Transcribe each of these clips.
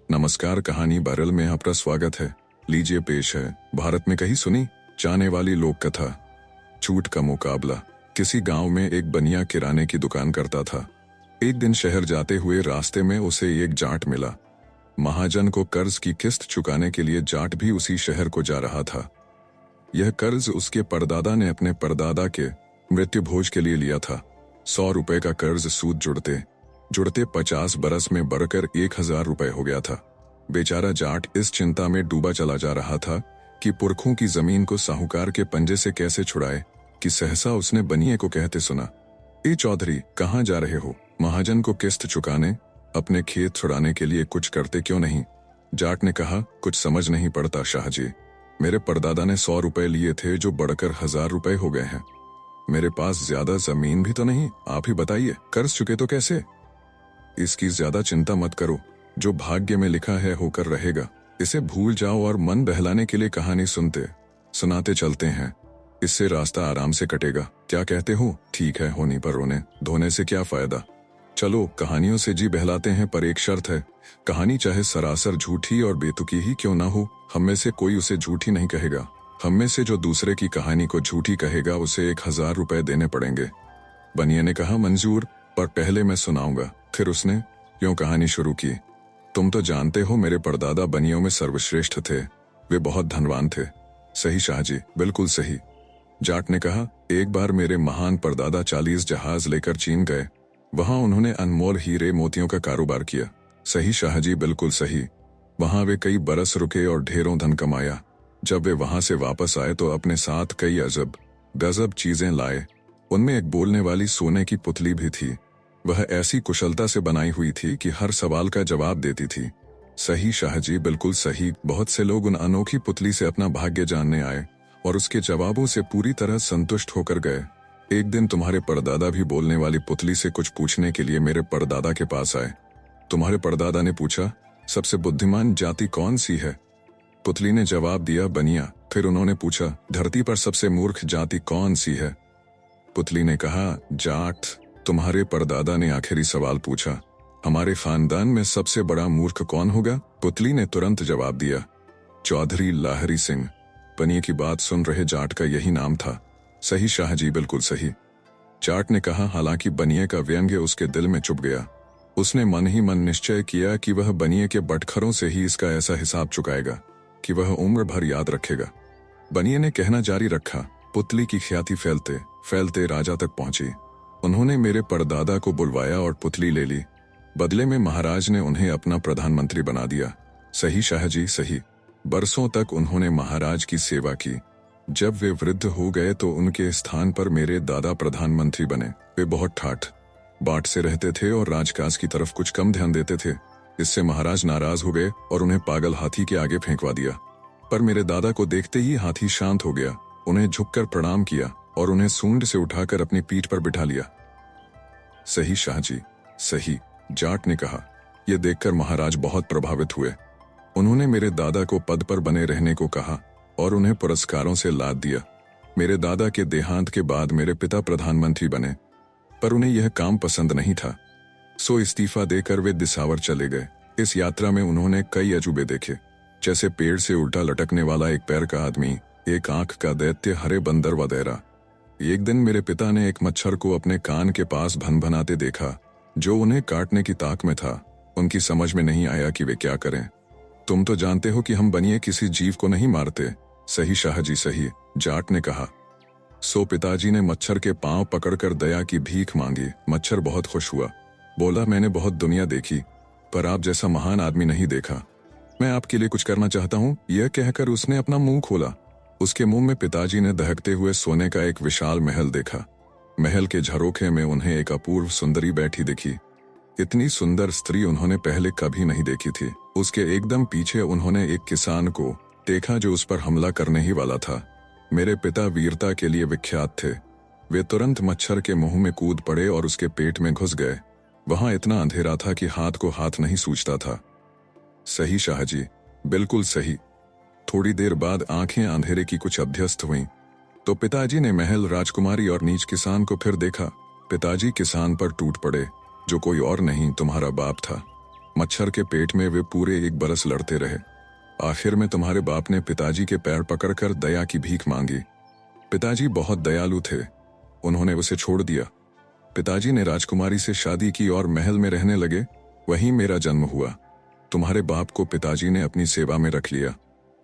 नमस्कार, कहानी बैरल में आपका स्वागत है। लीजिए पेश है भारत में कहीं सुनी जाने वाली लोक कथा, झूठ का मुकाबला। किसी गांव में एक बनिया किराने की दुकान करता था। एक दिन शहर जाते हुए रास्ते में उसे एक जाट मिला। महाजन को कर्ज की किस्त चुकाने के लिए जाट भी उसी शहर को जा रहा था। यह कर्ज उसके परदादा ने अपने परदादा के मृत्यु भोज के लिए लिया था। 100 रुपए का कर्ज सूद जुड़ते जुड़ते 50 बरस में बढ़कर 1000 रुपए हो गया था। बेचारा जाट इस चिंता में डूबा चला जा रहा था कि पुरखों की जमीन को साहूकार के पंजे से कैसे छुड़ाए कि सहसा उसने बनिए को कहते सुना, ए चौधरी, कहाँ जा रहे हो? महाजन को किस्त चुकाने, अपने खेत छुड़ाने के लिए कुछ करते क्यों नहीं? जाट ने कहा, कुछ समझ नहीं पड़ता शाहजी। मेरे परदादा ने 100 रुपए लिए थे जो बढ़कर 1000 रुपए हो गए हैं। मेरे पास ज्यादा जमीन भी तो नहीं, आप ही बताइए, कर्ज चुके तो कैसे? इसकी ज्यादा चिंता मत करो, जो भाग्य में लिखा है होकर रहेगा। इसे भूल जाओ और मन बहलाने के लिए कहानी सुनाते चलते हैं। इससे रास्ता आराम से कटेगा। क्या कहते हो? ठीक है, होनी पर रोने धोने से क्या फायदा। चलो कहानियों से जी बहलाते हैं, पर एक शर्त है, कहानी चाहे सरासर झूठी और बेतुकी ही क्यों ना हो, हम में से कोई उसे झूठी नहीं कहेगा। हम में से जो दूसरे की कहानी को झूठी कहेगा उसे 1000 रुपए देने पड़ेंगे। बनिया ने कहा, मंजूर, पर पहले मैं सुनाऊंगा। फिर उसने यूं कहानी शुरू की। तुम तो जानते हो मेरे परदादा बनियों में सर्वश्रेष्ठ थे। वे बहुत धनवान थे। सही शाहजी, बिल्कुल सही। जाट ने कहा, एक बार मेरे महान परदादा 40 जहाज लेकर चीन गए। वहां उन्होंने अनमोल हीरे मोतियों का कारोबार किया। सही शाहजी, बिल्कुल सही। वहां वे कई बरस रुके और ढेरों धन कमाया। जब वे वहां से वापस आए तो अपने साथ कई अजब गजब चीजें लाए। उनमें एक बोलने वाली सोने की पुतली भी थी। वह ऐसी कुशलता से बनाई हुई थी कि हर सवाल का जवाब देती थी। सही शाहजी, बिल्कुल सही। बहुत से लोग उन अनोखी पुतली से अपना भाग्य जानने आए और उसके जवाबों से पूरी तरह संतुष्ट होकर गए। एक दिन तुम्हारे परदादा भी बोलने वाली पुतली से कुछ पूछने के लिए मेरे परदादा के पास आए। तुम्हारे परदादा ने पूछा, सबसे बुद्धिमान जाति कौन सी है? पुतली ने जवाब दिया, बनिया। फिर उन्होंने पूछा, धरती पर सबसे मूर्ख जाति कौन सी है? पुतली ने कहा, जाट। तुम्हारे परदादा ने आखिरी सवाल पूछा, हमारे खानदान में सबसे बड़ा मूर्ख कौन होगा? पुतली ने तुरंत जवाब दिया, चौधरी लाहरी सिंह। बनिए की बात सुन रहे जाट का यही नाम था। सही शाहजी, बिल्कुल सही। जाट ने कहा, हालांकि बनिए का व्यंग्य उसके दिल में चुभ गया। उसने मन ही मन निश्चय किया कि वह बनिए के बटखरों से ही इसका ऐसा हिसाब चुकाएगा कि वह उम्र भर याद रखेगा। बनिए ने कहना जारी रखा। पुतली की ख्याति फैलते फैलते राजा तक पहुंची। उन्होंने मेरे परदादा को बुलवाया और पुतली ले ली। बदले में महाराज ने उन्हें अपना प्रधानमंत्री बना दिया। सही शाहजी, सही। बरसों तक उन्होंने महाराज की सेवा की। जब वे वृद्ध हो गए तो उनके स्थान पर मेरे दादा प्रधानमंत्री बने। वे बहुत ठाठ बाट से रहते थे और राजकाज की तरफ कुछ कम ध्यान देते थे। इससे महाराज नाराज हो गए और उन्हें पागल हाथी के आगे फेंकवा दिया। पर मेरे दादा को देखते ही हाथी शांत हो गया। उन्हें झुककर प्रणाम किया और उन्हें सूंड से उठाकर अपनी पीठ पर बिठा लिया। सही शाहजी, सही। जाट ने कहा। यह देखकर महाराज बहुत प्रभावित हुए। उन्होंने मेरे दादा को पद पर बने रहने को कहा और उन्हें पुरस्कारों से लाद दिया। मेरे दादा के देहांत के बाद मेरे पिता प्रधानमंत्री बने, पर उन्हें यह काम पसंद नहीं था। सो इस्तीफा देकर वे दिसावर चले गए। इस यात्रा में उन्होंने कई अजूबे देखे, जैसे पेड़ से उल्टा लटकने वाला एक पैर का आदमी, एक आंख का दैत्य, हरे बंदर वगैरह। एक दिन मेरे पिता ने एक मच्छर को अपने कान के पास भनभनाते देखा, जो उन्हें काटने की ताक में था। उनकी समझ में नहीं आया कि वे क्या करें। तुम तो जानते हो कि हम बनिए किसी जीव को नहीं मारते। सही शाहजी, सही। जाट ने कहा। सो पिताजी ने मच्छर के पांव पकड़कर दया की भीख मांगी। मच्छर बहुत खुश हुआ। बोला, मैंने बहुत दुनिया देखी, पर आप जैसा महान आदमी नहीं देखा। मैं आपके लिए कुछ करना चाहता हूँ। यह कहकर उसने अपना मुंह खोला। उसके मुंह में पिताजी ने दहकते हुए सोने का एक विशाल महल देखा। महल के झरोखे में उन्हें एक अपूर्व सुंदरी बैठी दिखी। इतनी सुंदर स्त्री उन्होंने पहले कभी नहीं देखी थी। उसके एकदम पीछे उन्होंने एक किसान को देखा जो उस पर हमला करने ही वाला था। मेरे पिता वीरता के लिए विख्यात थे। वे तुरंत मच्छर के मुंह में कूद पड़े और उसके पेट में घुस गए। वहां इतना अंधेरा था कि हाथ को हाथ नहीं सूझता था। सही शाहजी, बिल्कुल सही। थोड़ी देर बाद आंखें अंधेरे की कुछ अभ्यस्त हुईं, तो पिताजी ने महल, राजकुमारी और नीच किसान को फिर देखा। पिताजी किसान पर टूट पड़े, जो कोई और नहीं तुम्हारा बाप था। मच्छर के पेट में वे पूरे 1 बरस लड़ते रहे। आखिर में तुम्हारे बाप ने पिताजी के पैर पकड़कर दया की भीख मांगी। पिताजी बहुत दयालु थे, उन्होंने उसे छोड़ दिया। पिताजी ने राजकुमारी से शादी की और महल में रहने लगे। वहीं मेरा जन्म हुआ। तुम्हारे बाप को पिताजी ने अपनी सेवा में रख लिया।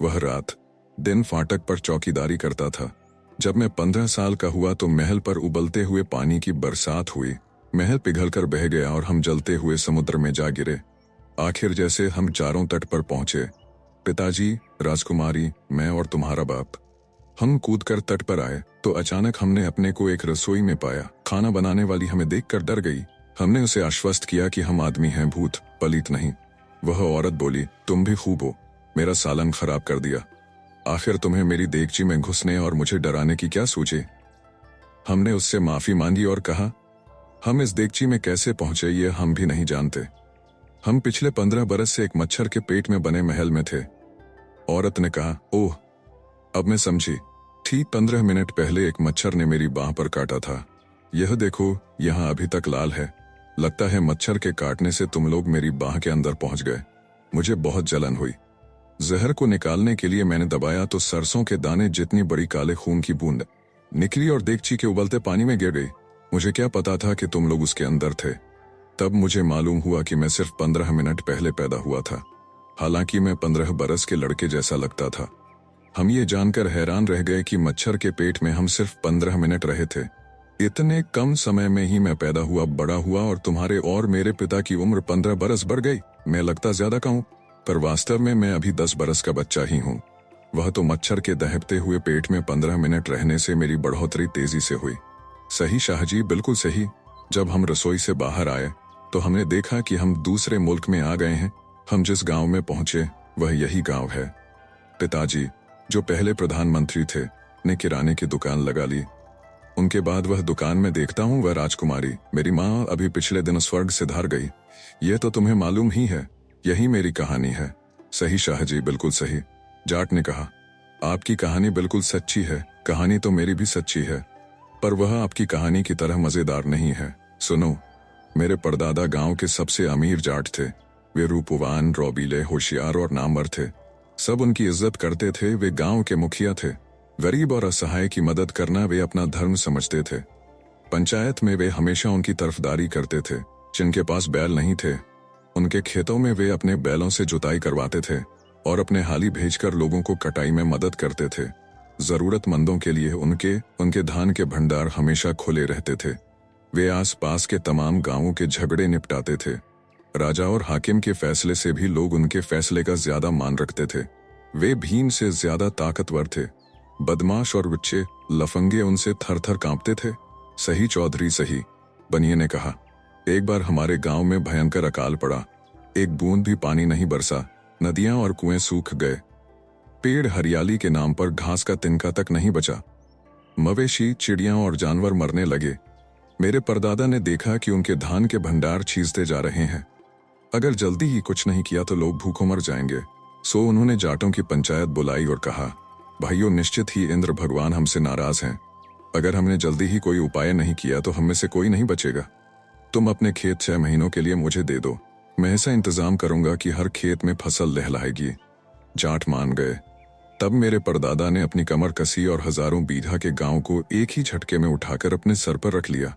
वह रात दिन फाटक पर चौकीदारी करता था। जब मैं 15 साल का हुआ तो महल पर उबलते हुए पानी की बरसात हुई। महल पिघलकर बह गया और हम जलते हुए समुद्र में जा गिरे। आखिर जैसे हम चारों तट पर पहुंचे, पिताजी, राजकुमारी, मैं और तुम्हारा बाप। हम कूदकर तट पर आए तो अचानक हमने अपने को एक रसोई में पाया। खाना बनाने वाली हमें देखकर डर गई। हमने उसे आश्वस्त किया कि हम आदमी हैं, भूत पलीत नहीं। वह औरत बोली, तुम भी खूब हो, मेरा सालन खराब कर दिया। आखिर तुम्हें मेरी देगची में घुसने और मुझे डराने की क्या सूझी? हमने उससे माफी मांगी और कहा, हम इस देगची में कैसे पहुंचे ये हम भी नहीं जानते। हम पिछले 15 बरस से एक मच्छर के पेट में बने महल में थे। औरत ने कहा, ओह, अब मैं समझी। ठीक 15 मिनट पहले एक मच्छर ने मेरी बाह पर काटा था। यह देखो, यहाँ अभी तक लाल है। लगता है मच्छर के काटने से तुम लोग मेरी बाह के अंदर पहुंच गए। मुझे बहुत जलन हुई। जहर को निकालने के लिए मैंने दबाया तो सरसों के दाने जितनी बड़ी काले खून की बूंद निकली और देगची के उबलते पानी में गिर गई। मुझे क्या पता था कि तुम लोग उसके अंदर थे। तब मुझे मालूम हुआ कि मैं सिर्फ 15 मिनट पहले पैदा हुआ था, हालांकि मैं 15 बरस के लड़के जैसा लगता था। हम ये जानकर हैरान रह गए कि मच्छर के पेट में हम सिर्फ 15 मिनट रहे थे। इतने कम समय में ही मैं पैदा हुआ, बड़ा हुआ और तुम्हारे और मेरे पिता की उम्र 15 बरस बढ़ गई। मैं लगता ज्यादा का हूं, पर वास्तव में मैं अभी 10 बरस का बच्चा ही हूं। वह तो मच्छर के दहकते हुए पेट में 15 मिनट रहने से मेरी बढ़ोतरी तेजी से हुई। सही शाहजी, बिल्कुल सही। जब हम रसोई से बाहर आए तो हमने देखा कि हम दूसरे मुल्क में आ गए हैं। हम जिस गांव में पहुंचे वह यही गांव है। पिताजी, जो पहले प्रधानमंत्री थे, ने किराने की दुकान लगा ली। उनके बाद वह दुकान में देखता हूं वह राजकुमारी, मेरी माँ, अभी पिछले दिन स्वर्ग से धार गई। यह तो तुम्हें मालूम ही है। यही मेरी कहानी है। सही शाहजी, बिल्कुल सही। जाट ने कहा, आपकी कहानी बिल्कुल सच्ची है। कहानी तो मेरी भी सच्ची है, पर वह आपकी कहानी की तरह मजेदार नहीं है। सुनो, मेरे परदादा गांव के सबसे अमीर जाट थे। वे रूपवान, रौबीले, होशियार और नामवर थे। सब उनकी इज्जत करते थे। वे गांव के मुखिया थे। गरीब और असहाय की मदद करना वे अपना धर्म समझते थे। पंचायत में वे हमेशा उनकी तरफदारी करते थे। जिनके पास बैल नहीं थे, उनके खेतों में वे अपने बैलों से जुताई करवाते थे और अपने हाली भेजकर लोगों को कटाई में मदद करते थे। जरूरतमंदों के लिए उनके धान के भंडार हमेशा खुले रहते थे। वे आसपास के तमाम गांवों के झगड़े निपटाते थे। राजा और हाकिम के फैसले से भी लोग उनके फैसले का ज्यादा मान रखते थे। वे भीम से ज्यादा ताकतवर थे। बदमाश और बच्चे लफंगे उनसे थर थर कांपते थे। सही चौधरी, सही। बनिए ने कहा, एक बार हमारे गांव में भयंकर अकाल पड़ा। एक बूंद भी पानी नहीं बरसा। नदियां और कुएं सूख गए। पेड़ हरियाली के नाम पर घास का तिनका तक नहीं बचा। मवेशी, चिड़ियां और जानवर मरने लगे। मेरे परदादा ने देखा कि उनके धान के भंडार छीजते जा रहे हैं। अगर जल्दी ही कुछ नहीं किया तो लोग भूखों मर जाएंगे। सो उन्होंने जाटों की पंचायत बुलाई और कहा, भाइयों, निश्चित ही इंद्र भगवान हमसे नाराज हैं। अगर हमने जल्दी ही कोई उपाय नहीं किया तो हम में से कोई नहीं बचेगा। तुम अपने खेत 6 महीनों के लिए मुझे दे दो। मैं ऐसा इंतजाम करूंगा कि हर खेत में फसल लहलहाएगी। जाट मान गए। तब मेरे परदादा ने अपनी कमर कसी और हजारों बीघा के गांव को एक ही झटके में उठाकर अपने सर पर रख लिया।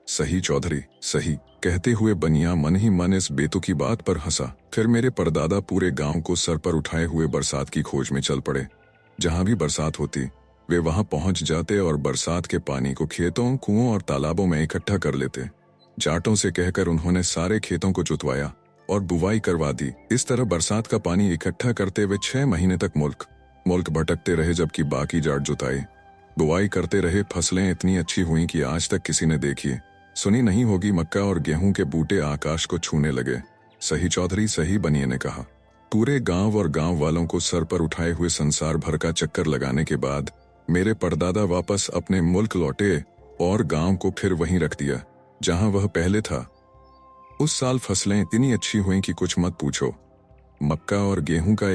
सही चौधरी, सही, कहते हुए बनिया मन ही मन इस बेतुकी बात पर हंसा। फिर मेरे परदादा पूरे गांव को सर पर उठाए हुए बरसात की खोज में चल पड़े। जहां भी बरसात होती वे वहां पहुंच जाते और बरसात के पानी को खेतों, कुओं और तालाबों में इकट्ठा कर लेते। जाटों से कहकर उन्होंने सारे खेतों को जुतवाया और बुवाई करवा दी। इस तरह बरसात का पानी इकट्ठा करते हुए 6 महीने तक मुल्क भटकते रहे, जबकि बाकी जाट जुताई बुवाई करते रहे। फसलें इतनी अच्छी हुई कि आज तक किसी ने देखी सुनी नहीं होगी। मक्का और गेहूं के बूटे आकाश को छूने लगे। सही चौधरी, सही, बनिए ने कहा। पूरे गांव और गांव वालों को सर पर उठाए हुए संसार भर का चक्कर लगाने के बाद मेरे परदादा वापस अपने मुल्क लौटे और गांव को फिर वहीं रख दिया जहां वह पहले था। उस साल फसलें इतनी अच्छी हुई कि कुछ मत पूछो। मक्का और गेहूं का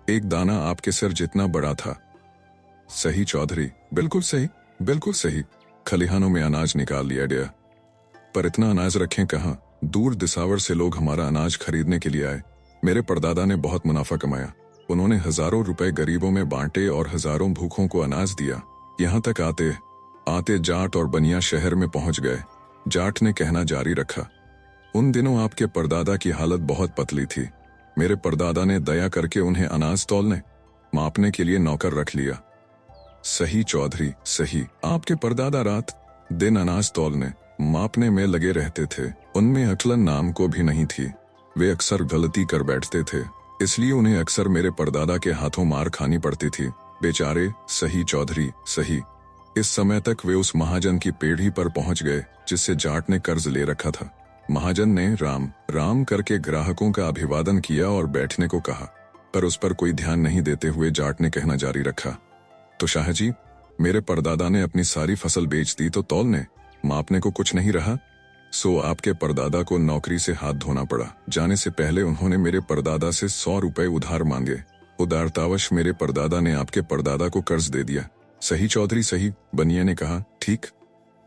एक दाना आपके सिर जितना बड़ा था। सही चौधरी, बिल्कुल सही, बिल्कुल सही। खलिहानों में अनाज निकाल लिया गया, पर इतना अनाज रखें कहाँ? दूर दिसावर से लोग हमारा अनाज खरीदने के लिए आए। मेरे परदादा ने बहुत मुनाफा कमाया। उन्होंने हजारों रुपए गरीबों में बांटे और हजारों भूखों को अनाज दिया। यहाँ तक आते आते जाट और बनिया शहर में पहुंच गए। जाट ने कहना जारी रखा, उन दिनों आपके परदादा की हालत बहुत पतली थी। मेरे परदादा ने दया करके उन्हें अनाज तौलने मापने के लिए नौकर रख लिया। सही चौधरी सही, आपके परदादा रात दिन अनाज तौलने मापने में लगे रहते थे। उनमें अकलन नाम को भी नहीं थी। वे अक्सर गलती कर बैठते थे, इसलिए उन्हें अक्सर मेरे परदादा के हाथों मार खानी पड़ती थी। बेचारे। सही चौधरी सही। इस समय तक वे उस महाजन की पीढ़ी पर पहुंच गए जिससे जाट ने कर्ज ले रखा था। महाजन ने राम राम करके ग्राहकों का अभिवादन किया और बैठने को कहा, पर उस पर कोई ध्यान नहीं देते हुए जाट ने कहना जारी रखा, तो शाह जी, मेरे परदादा ने अपनी सारी फसल बेच दी तो तौलने मापने को कुछ नहीं रहा। सो आपके परदादा को नौकरी से हाथ धोना पड़ा। जाने से पहले उन्होंने मेरे परदादा से 100 रुपए उधार मांगे। उदारतावश मेरे परदादा ने आपके परदादा को कर्ज दे दिया। सही चौधरी सही, बनिया ने कहा। ठीक।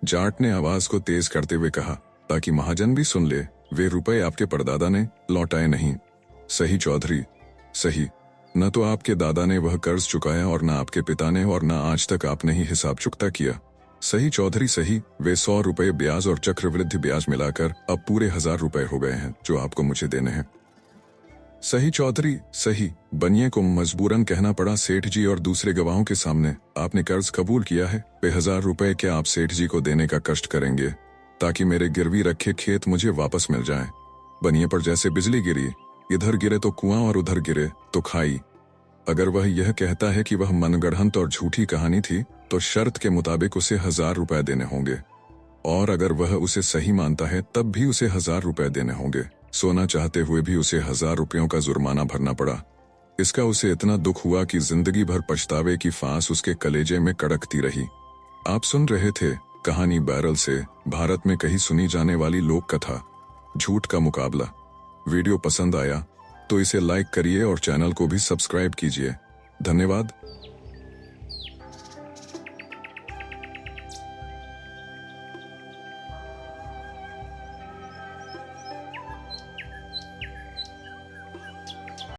जाट ने आवाज को तेज करते हुए कहा, ताकि महाजन भी सुन ले, वे रुपए आपके परदादा ने लौटाए नहीं। सही चौधरी सही, न तो आपके दादा ने वह कर्ज चुकाया और न आपके पिता ने, और न आज तक आपने ही हिसाब चुकता किया। सही चौधरी सही, वे 100 रुपए ब्याज और चक्रवृद्धि ब्याज मिलाकर अब पूरे 1000 रुपए हो गए हैं जो आपको मुझे देने हैं। सही चौधरी सही, बनिए को मजबूरन कहना पड़ा, सेठ जी और दूसरे गवाहों के सामने आपने कर्ज कबूल किया है। वे 1000 रुपए क्या आप सेठ जी को देने का कष्ट करेंगे ताकि मेरे गिरवी रखे खेत मुझे वापस मिल जाएं। बनिए पर जैसे बिजली गिरी, इधर गिरे तो कुआं और उधर गिरे तो खाई। अगर वह यह कहता है कि वह मनगढ़ंत और झूठी कहानी थी तो शर्त के मुताबिक उसे 1000 रुपए देने होंगे, और अगर वह उसे सही मानता है तब भी उसे 1000 रुपए देने होंगे। सोना चाहते हुए भी उसे 1000 रुपयों का जुर्माना भरना पड़ा। इसका उसे इतना दुख हुआ कि जिंदगी भर पछतावे की फांस उसके कलेजे में कड़कती रही। आप सुन रहे थे कहानी बैरल से, भारत में कहीं सुनी जाने वाली लोक कथा झूठ का मुकाबला। वीडियो पसंद आया तो इसे लाइक करिए और चैनल को भी सब्सक्राइब कीजिए। धन्यवाद।